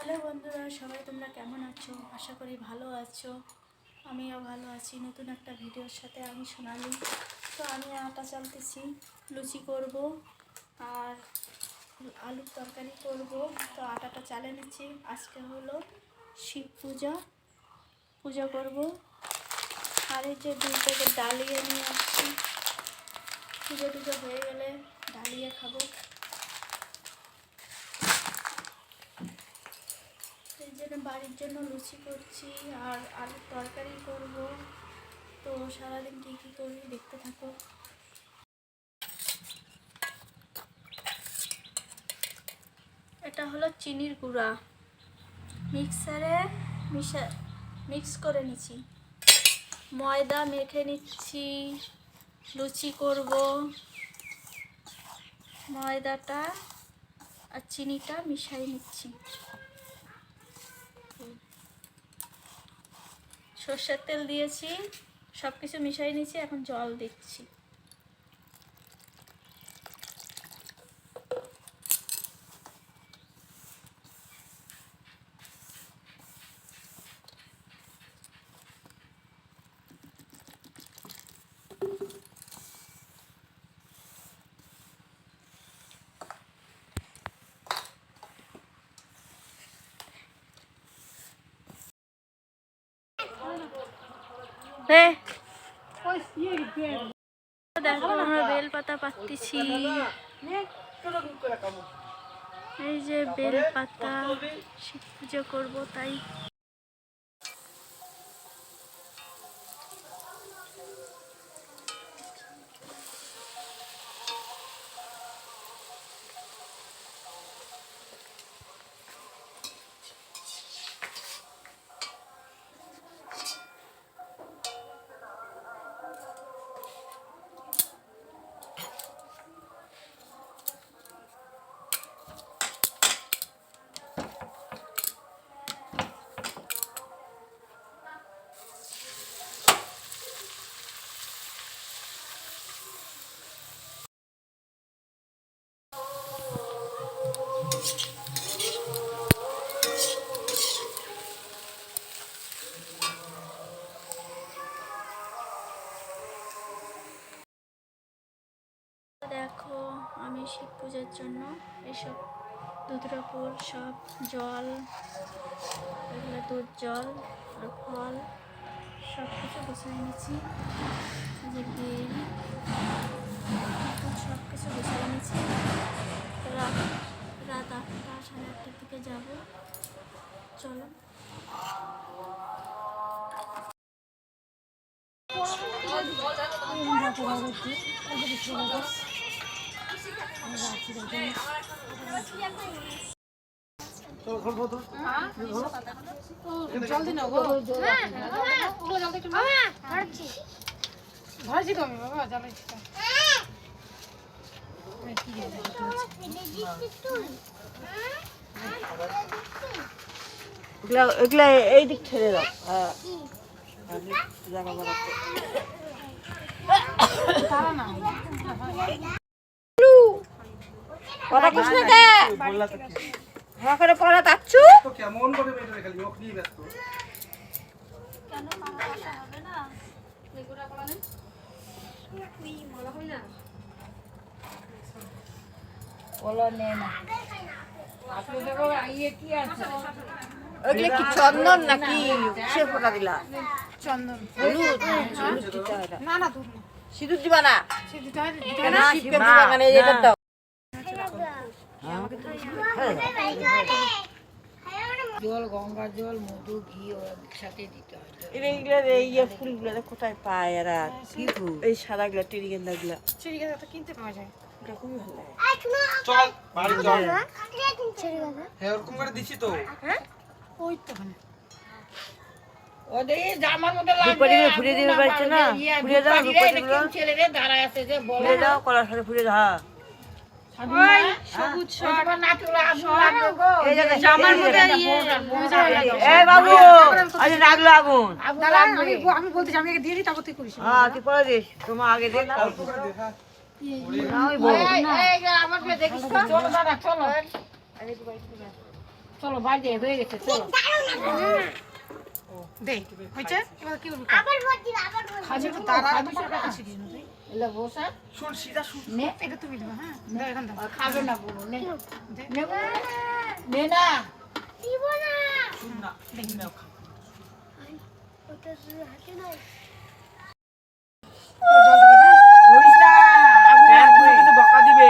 Hello বন্ধুরা, সবাই তোমরা কেমন আছো? আশা করি ভালো আছো। আমিও ভালো আছি। নতুন একটা ভিডিওর সাথে আমি সোনালি। তো আমি আটা চালতেছি, লুচি করব আর আলুর তরকারি করব। তো আটাটা চালে নিচ্ছি। আজকে হলো শিব পূজা করব। আর এই যে 2 প্যাকেট ডালিয়া নিয়ে আসছি, পুজো টুজো হয়ে গেলে ডালিয়া খাবো। এই জন্য বাড়ির জন্য লুচি করছি আর আলুর তরকারি করব। তো সারাদিন কী কী করি দেখতে থাকো। এটা হলো চিনির গুঁড়া, মিক্সারে মিক্স করে নিচ্ছি। ময়দা মেখে নিচ্ছি, লুচি করব। ময়দাটা আর চিনিটা মিশিয়ে নিচ্ছি। সর্ষের তেল দিয়েছি, সব কিছু মিশিয়ে নিচ্ছি। এখন জল দিচ্ছি। দেখো আমরা বেলপাতা পাচ্ছি। এই যে বেলপাতা, শিব পুজো করবো তাই। দেখো আমি শিব পূজার জন্য এসব দুধরাপুর সব জল, এগুলো দুধ জল আর ফল সব কিছু গুছিয়ে নিচ্ছি। যে বেল সব কিছু গুছিয়ে নিচ্ছি। রাত 8টা 8:30টার দিকে যাব। চলো। জলদি নাও গো। ধরেছি তো আমি বাবা জ্বালাইছি। এগুলা এই দিক ছেড়ে দাও। কথা কৃষ্ণ দে করে পড়া যাচ্ছু কেমন করে বেটা খালি মুখ নিয়ে ব্যস্ত কেন মামা আসা হবে না লেগুড়া করা নেই তুই মালা হই না বলো নে না আপনি দেখো আইয়ে কি আছে ওগুলো কি চন্দন নাকি কিসের ফোঁটা দিলা চন্দন হলুদ হলুদ দিতে হয় না না দুধ না সিঁদুর দিবা না সিদ্ধ হয় কেন শিবকে দিবা মানে এটা দাও জল গঙ্গা জল মধু ঘি ওর সাথে দিতে হয়। এই ফুলগুলো কোথায় পায় এরা? কি ফুল? এই সাদা গুলা টেরিগেন্দা গুলা চিড়িয়াখানা তো কিনতে পাওয়া যায়। এটা খুবই ভালো লাগে। চল বাড়ি চল হ্যাঁ ওরকম করে দিছি তো হ্যাঁ ওই তো ওখানে ওদের জামার মধ্যে লাগবে দুপাটিগুলো ফুরিয়ে দিতে পারছে না? ফুরিয়ে দাও দুপাটিগুলো। ছেলেরে দাঁড়ায় আছে যে বলে ফুরিয়ে দাও, কলার সাথে ফুরিয়ে দাও। ওই সবুজ শাক নাচুলা আগুন লাগবে গো এই যে জামার মধ্যে এই বাবু আজ লাগলো আগুন। আমি বলতে আমি আগে দিয়ে দিই তারপর তুই করিস। হ্যাঁ তুই পরে দিস, তোমার আগে দেখ। অল্প করে দেখা না ওই বড় এই আমার দেখিস তো চলো দাদা চলো চলো বাজে হয়ে গেছে চলো দে হয়েছে এবার কি করবি খাবি তো দাঁড়া খাবি দুশো টাকা শিখিস না তুই এলে বসা শুন সিধা শুন নে এটা তুমি দেবো হ্যাঁ দাও এখন দাও আর খাবে না বলো নে দে। নে নে না শুন না দেখি নাও খা। জল দিবি হ্যাঁ ধরিস না আগুন প্যান লাগবে। খুলে কিন্তু বকা দিবে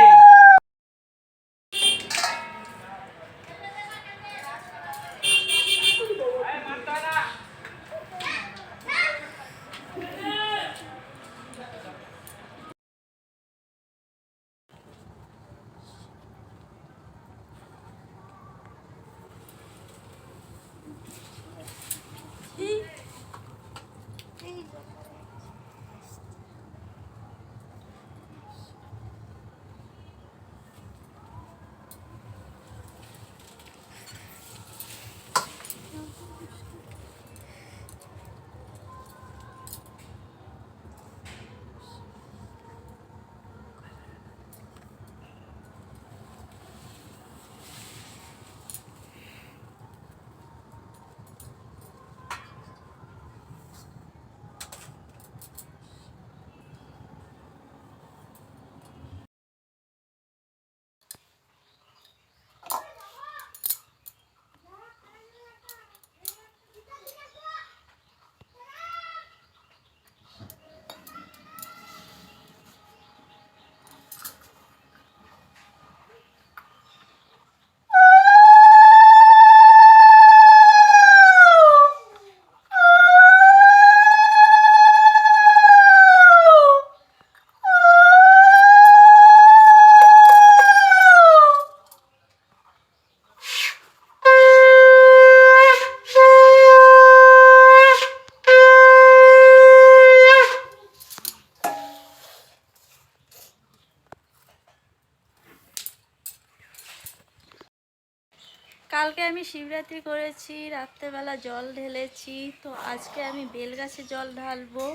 কালকে আমি শিবরাত্রি করেছি, রাত্রেবেলা জল ঢেলেছি, তো আজকে আমি বেলগাছে জল ঢালবো।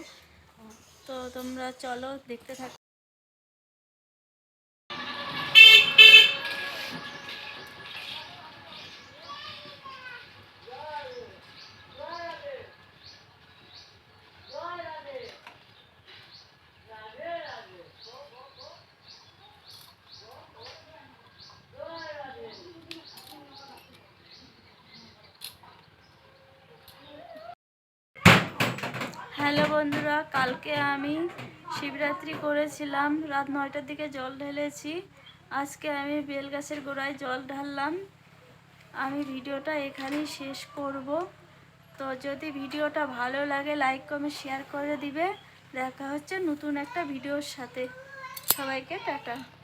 তো তোমরা চলো দেখতে থাকো। হ্যালো বন্ধুরা, কালকে আমি শিবরাত্রি করেছিলাম, রাত 9টার দিকে জল ঢেলেছি। আজকে আমি বেলগাছের গোড়ায় জল ঢাললাম। আমি ভিডিওটা এখানেই শেষ করব। তো যদি ভিডিওটা ভালো লাগে লাইক কমেন্ট শেয়ার করে দিবে। দেখা হচ্ছে নতুন একটা ভিডিওর সাথে। সবাইকে টাটা।